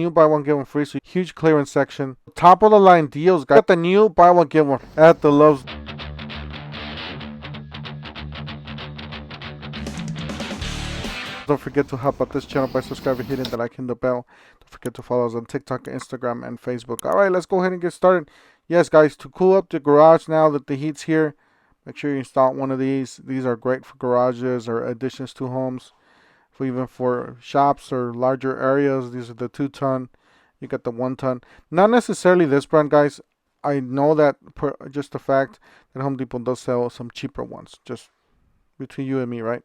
New buy one get one free, so huge clearance section. Top of the line deals, guys. Got the new buy one get one at the Love's. Don't forget to help out this channel by subscribing, hitting the like and the bell. Don't forget to follow us on TikTok, Instagram, and Facebook. Alright, let's go ahead and get started. Yes, guys, to cool up the garage now that the heat's here, make sure you install one of these. These are great for garages or additions to homes. Even for shops or larger areas. These are the 2-ton. You got the 1-ton. Not necessarily this brand, guys. I know that just the fact that Home Depot does sell some cheaper ones. Just between you and me, right?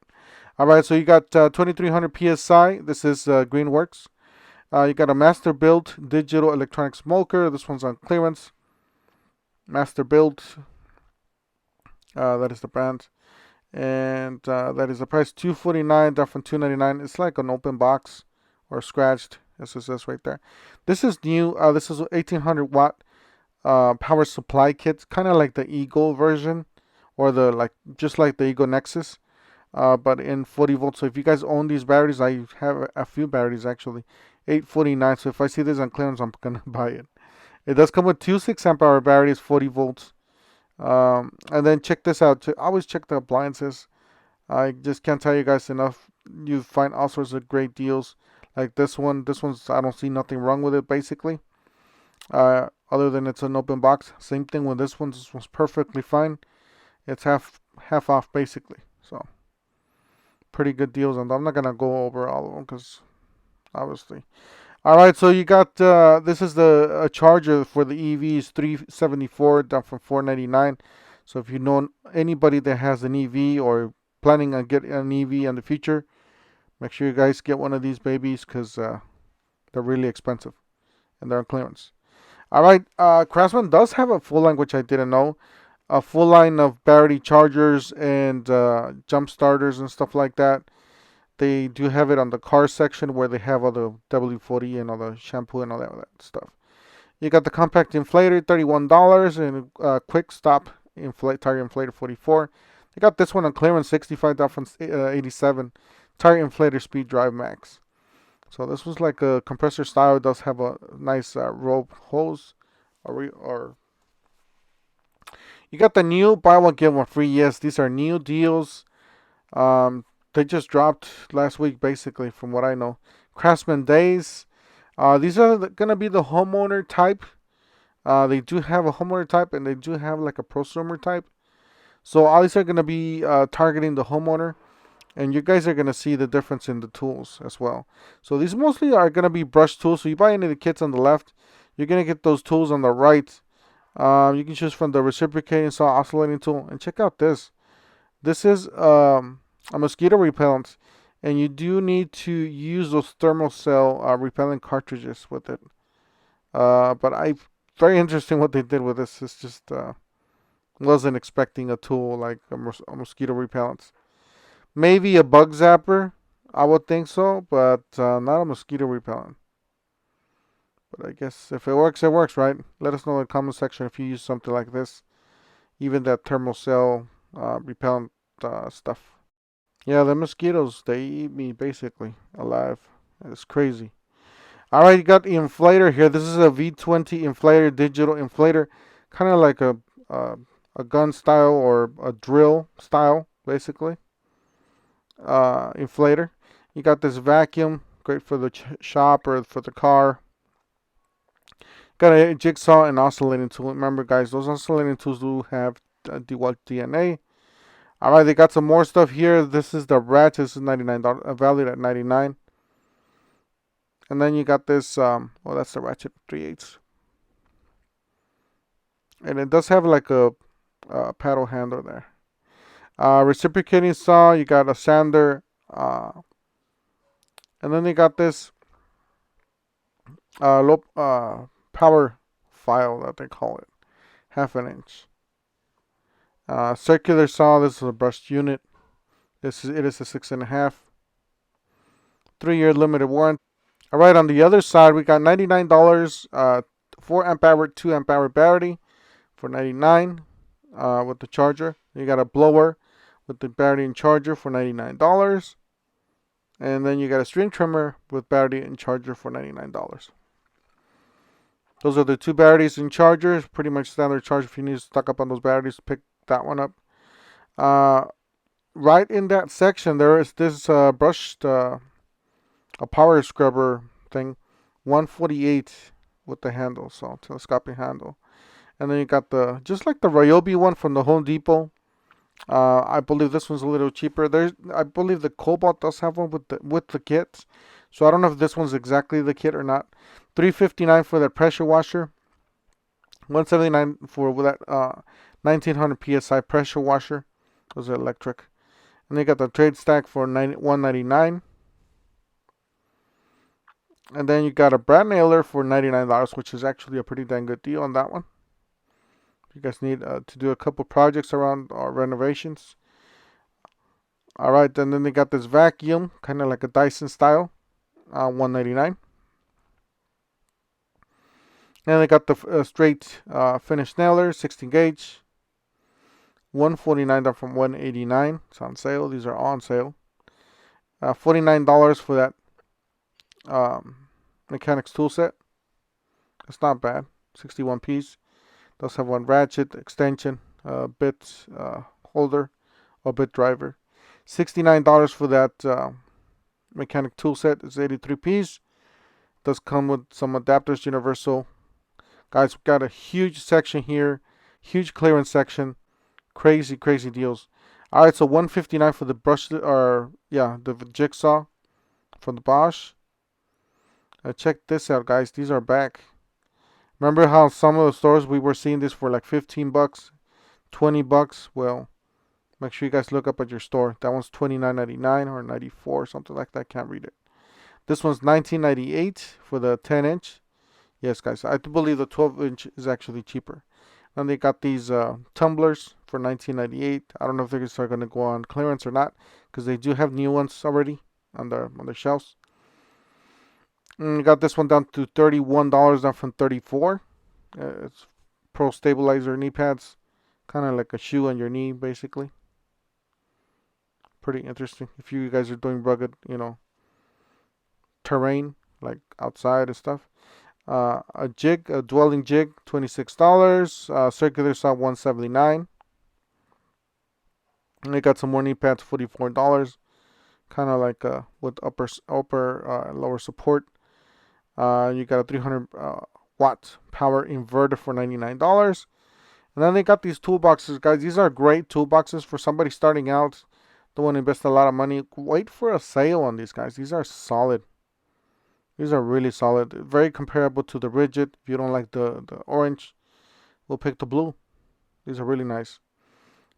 All right, so you got 2300 PSI. This is Greenworks. You got a Master Built digital electronic smoker. This one's on clearance. Master Built. That is the brand. And that is the price, $249, down from $299. It's like an open box or scratched, as it says right there. This is new. This is 1800 watt power supply kit, kind of like the Eagle version, or just like the Eagle Nexus, but in 40 volts. So if you guys own these batteries, I have a few batteries actually, $849. So if I see this on clearance, I'm gonna buy it. It does come with two 6 amp hour batteries, 40 volts. And then check this out. Always check the appliances. I just can't tell you guys enough. You find all sorts of great deals like this one. This one's, I don't see nothing wrong with it basically, other than it's an open box. Same thing with this one. This one's perfectly fine. It's half off basically, so pretty good deals. And I'm not gonna go over all of them because obviously. All right, so you got this is the charger for the EVs, $374, down from $499. So if you know anybody that has an EV or planning on getting an EV in the future, make sure you guys get one of these babies because they're really expensive and they're on clearance. All right, Craftsman does have a full line, which I didn't know, a full line of battery chargers and jump starters and stuff like that. They do have it on the car section where they have all the WD-40 and all the shampoo and all that stuff. You got the compact inflator, $31, and quick stop tire inflator, $44. They got this one on clearance, $65 from $87. Tire inflator speed drive max. So this was like a compressor style. It does have a nice rope hose, or you got the new buy one get one free. Yes, these are new deals. They just dropped last week, basically, from what I know. Craftsman Days. These are going to be the homeowner type. They do have a homeowner type, and they do have like a prosumer type. So all these are going to be targeting the homeowner. And you guys are going to see the difference in the tools as well. So these mostly are going to be brush tools. So you buy any of the kits on the left, you're going to get those tools on the right. You can choose from the reciprocating saw, oscillating tool. And check out this. This is a mosquito repellent, and you do need to use those thermal cell repellent cartridges with it. But very interesting what they did with this. It's just wasn't expecting a tool like a mosquito repellent. Maybe a bug zapper, I would think so, but not a mosquito repellent. But I guess if it works, it works, right? Let us know in the comment section if you use something like this, even that thermal cell repellent stuff. Yeah, the mosquitoes, they eat me basically alive. It's crazy. All right, you got the inflator here. This is a V20 inflator, digital inflator, kind of like a gun style or a drill style, basically. Inflator. You got this vacuum, great for the shop or for the car. Got a jigsaw and oscillating tool. Remember, guys, those oscillating tools do have DeWalt DNA. All right, they got some more stuff here. This is the ratchet. This is $99, valued at $99. And then you got this. Well, that's the ratchet 3/8. And it does have like a paddle handle there. Reciprocating saw. You got a sander. And then they got this low power file that they call it, 1/2 inch. Circular saw. This is a brushed unit. It is a 6.5. 3-year limited warranty. All right, on the other side, we got $99. 4 amp hour, 2 amp hour battery for $99 with the charger. You got a blower with the battery and charger for $99. And then you got a string trimmer with battery and charger for $99. Those are the 2 batteries and chargers. Pretty much standard charge. If you need to stock up on those batteries, pick that one up. Right in that section, there is this brushed a power scrubber thing, 148 with the handle, so telescopic handle. And then you got the just like the Ryobi one from the Home Depot. I believe this one's a little cheaper. I believe the Cobalt does have one with the kit. So I don't know if this one's exactly the kit or not. $359 for that pressure washer. $179 for that 1900 psi pressure washer. Those are electric. And they got the trade stack for $199. And then you got a brad nailer for $99, which is actually a pretty dang good deal on that one. You guys need to do a couple projects around renovations. All right, and then they got this vacuum, kind of like a Dyson style, $199. And they got the straight finish nailer, 16 gauge, $149 down from $189. It's on sale. These are all on sale. $49 for that mechanics tool set. It's not bad. 61 piece. Does have one ratchet, extension, bit holder, or bit driver. $69 for that mechanic tool set. It's 83 piece. Does come with some adapters, universal. Guys, we've got a huge section here. Huge clearance section. Crazy, crazy deals. Alright, so $159 for the brush, or yeah, the jigsaw from the Bosch. Check this out, guys. These are back. Remember how some of the stores we were seeing this for like 15 bucks, 20 bucks? Well, make sure you guys look up at your store. That one's $29.99 or 94, something like that. Can't read it. This one's $19.98 for the 10-inch. Yes, guys, I do believe the 12-inch is actually cheaper. And they got these tumblers for $19.98. I don't know if they're going to go on clearance or not, because they do have new ones already on their shelves. Got this one down to $31, down from $34. It's Pro Stabilizer knee pads, kind of like a shoe on your knee, basically. Pretty interesting. If you guys are doing rugged, terrain, like outside and stuff. A dwelling jig, $26. Circular saw, $179. And they got some more knee pads, $44. Kind of like with upper lower support. You got a 300 watt power inverter for $99. And then they got these toolboxes, guys. These are great toolboxes for somebody starting out. Don't want to invest a lot of money. Wait for a sale on these, guys. These are solid. These are really solid. Very comparable to the Rigid. If you don't like the orange, we'll pick the blue. These are really nice.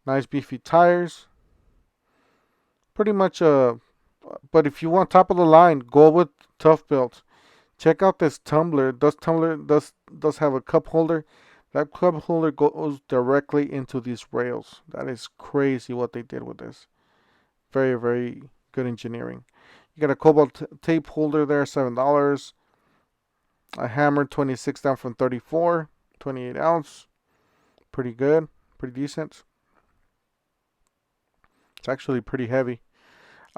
Nice beefy tires. Pretty much but if you want top of the line, go with Tough Built. Check out this tumbler. This tumbler does have a cup holder. That cup holder goes directly into these rails. That is crazy what they did with this. Very, very good engineering. You got a Cobalt tape holder there, $7. A hammer, 26 down from 34. 28 ounce. Pretty good. Pretty decent. It's actually pretty heavy.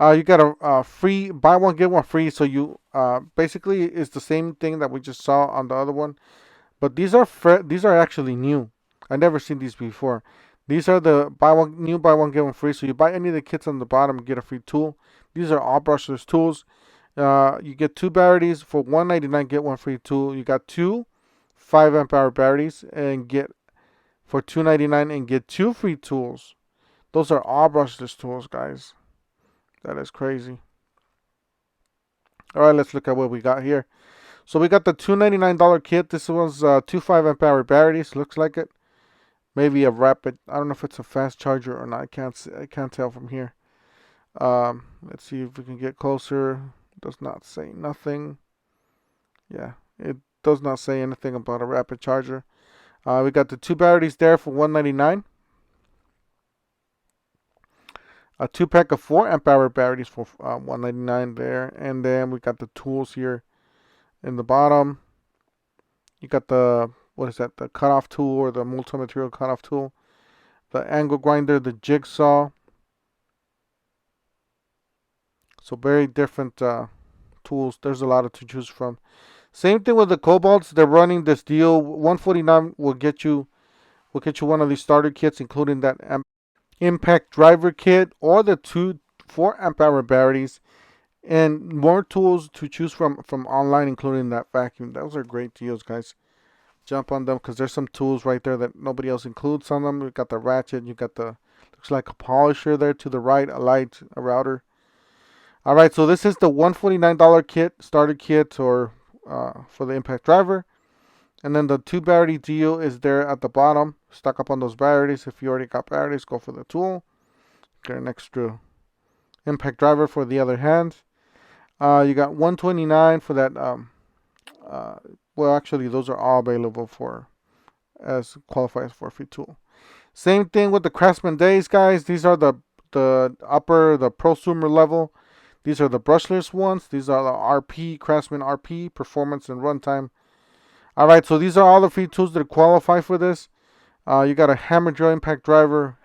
You got a free, buy one, get one free. So you basically it's the same thing that we just saw on the other one. But these are actually new. I never seen these before. These are the buy one, get one free. So you buy any of the kits on the bottom and get a free tool. These are all brushless tools. You get 2 batteries for $199, get one free tool. You got 2 5 amp hour batteries and get for $299 and get 2 free tools. Those are all brushless tools, guys. That is crazy. All right, let's look at what we got here. So we got the $299 kit. This one's 2 5 amp hour batteries. Looks like it. Maybe a rapid. I don't know if it's a fast charger or not. I can't tell from here. Let's see if we can get closer. Does not say nothing. Yeah, it does not say anything about a rapid charger. We got the 2 batteries there for $199. A 2-pack of 4 amp hour batteries for $199 there. And then we got the tools here in the bottom. You got the, what is that? The cutoff tool or the multi-material cutoff tool. The angle grinder, the jigsaw. So very different tools. There's a lot to choose from. Same thing with the Cobalts. They're running this deal. 149 will get you one of these starter kits, including that impact driver kit or the 4 amp hour batteries, and more tools to choose from online, including that vacuum. Those are great deals, guys. Jump on them because there's some tools right there that nobody else includes on them. You got the ratchet, you got the, looks like a polisher there to the right, a light, a router. All right, so this is the $149 kit, starter kit, or for the impact driver. And then the 2 battery deal is there at the bottom. Stock up on those batteries. If you already got batteries, go for the tool. Get an extra impact driver for the other hand. You got $129 for that. Well, actually, those are all available for as qualifies for a free tool. Same thing with the Craftsman days, guys. These are the prosumer level. These are the brushless ones. These are the RP, Craftsman RP, performance and runtime. All right, so these are all the free tools that qualify for this. You got a hammer drill impact driver,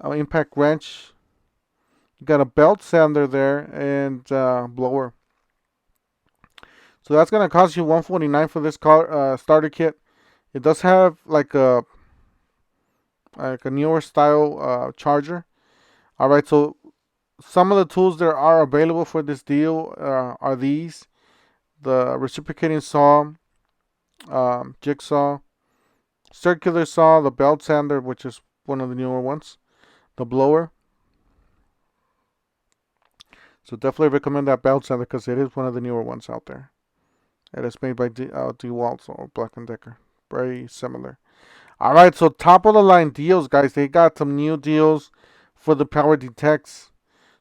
impact wrench. You got a belt sander there and blower. So that's gonna cost you $149 for this starter kit. It does have like a newer style charger. All right, so some of the tools that are available for this deal are these: the reciprocating saw, jigsaw, circular saw, the belt sander, which is one of the newer ones, the blower. So definitely recommend that belt sander because it is one of the newer ones out there. It is made by DeWalt or Black & Decker. Very similar. All right, so top of the line deals, guys. They got some new deals for the power detects.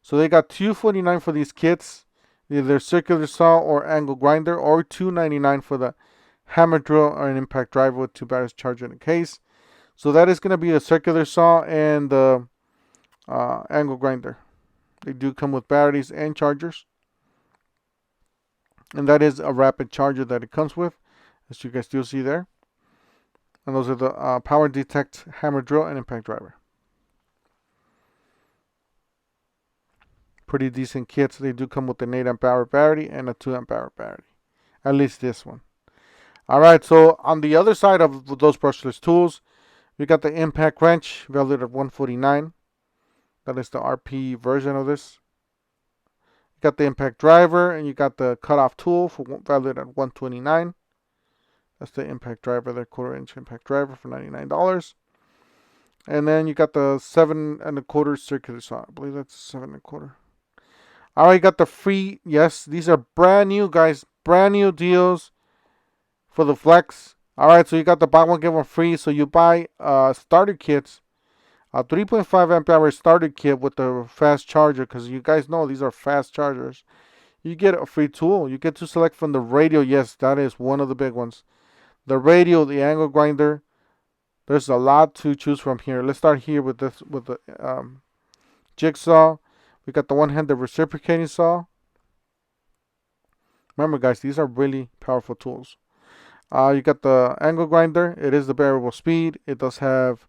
So they got $249 for these kits, either circular saw or angle grinder, or $299 for the hammer drill or an impact driver with 2 batteries charged in a case. So that is going to be a circular saw and the angle grinder. They do come with batteries and chargers. And that is a rapid charger that it comes with, as you guys do see there. And those are the power detect, hammer drill, and impact driver. Pretty decent kits. They do come with an 8 amp hour battery and a 2 amp hour battery. At least this one. All right, so on the other side of those brushless tools, we got the impact wrench, valued at $149. That is the RP version of this. You got the impact driver, and you got the cutoff tool for valued at $129. That's the impact driver, the 1/4-inch impact driver for $99. And then you got the 7 1/4 circular saw. I believe that's 7 1/4. All right, you got the free. Yes, these are brand new, guys. Brand new deals for the Flex. All right, so you got the buy one get one free. So you buy starter kits, a 3.5 amp hour starter kit with the fast charger, because you guys know these are fast chargers. You get a free tool. You get to select from the radio. Yes, that is one of the big ones. The radio, the angle grinder. There's a lot to choose from here. Let's start here with this, with the jigsaw. We got the one-handed reciprocating saw. Remember, guys, these are really powerful tools. You got the angle grinder. It is the variable speed. It does have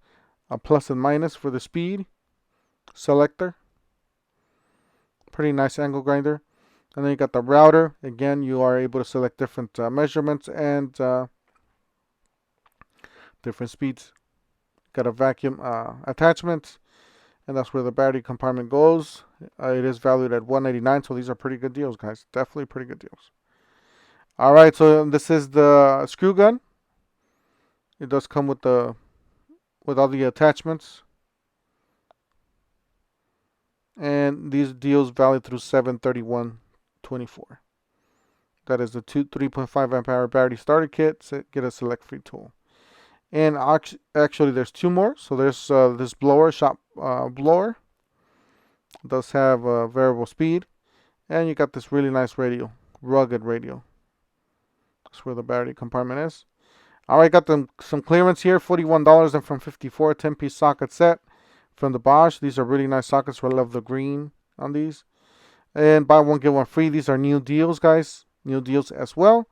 a plus and minus for the speed selector. Pretty nice angle grinder. And then you got the router. Again, you are able to select different measurements and different speeds. Got a vacuum attachment, and that's where the battery compartment goes. It is valued at $189, so these are pretty good deals, guys. Definitely pretty good deals. All right, so this is the screw gun. It does come with all the attachments, and these deals valid through 7/31/24. That is the 3.5 amp hour battery starter kit. Get a select free tool. And actually, there's 2 more. So there's this blower, shop blower. It does have variable speed. And you got this really nice radio, rugged radio. That's where the battery compartment is. All right, got some clearance here, $41 and from 54, 10-piece socket set from the Bosch. These are really nice sockets. I love the green on these. And buy one, get one free. These are new deals, guys. New deals as well.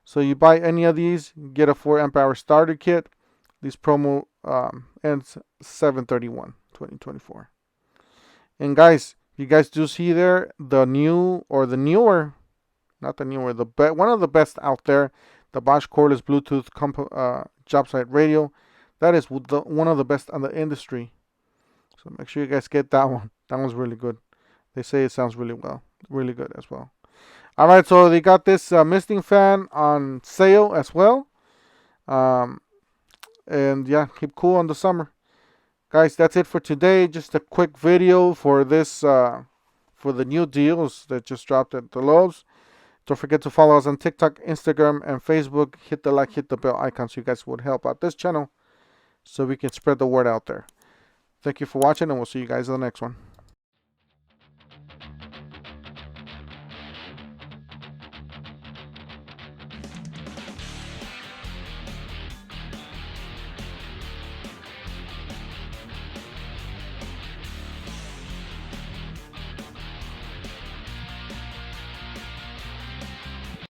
So you buy any of these, get a 4 amp hour starter kit. This promo ends 7/31/2024. And guys, you guys do see there the new or the newer not the newer, one of the best out there. The Bosch cordless Bluetooth job site radio. That is one of the best on the industry. So make sure you guys get that one. That one's really good. They say it sounds really good as well. All right, so they got this misting fan on sale as well. And yeah, keep cool on the summer. Guys, that's it for today. Just a quick video for this, for the new deals that just dropped at the Lowe's. Don't forget to follow us on TikTok, Instagram, and Facebook. Hit the like, hit the bell icon so you guys would help out this channel so we can spread the word out there. Thank you for watching, and we'll see you guys in the next one.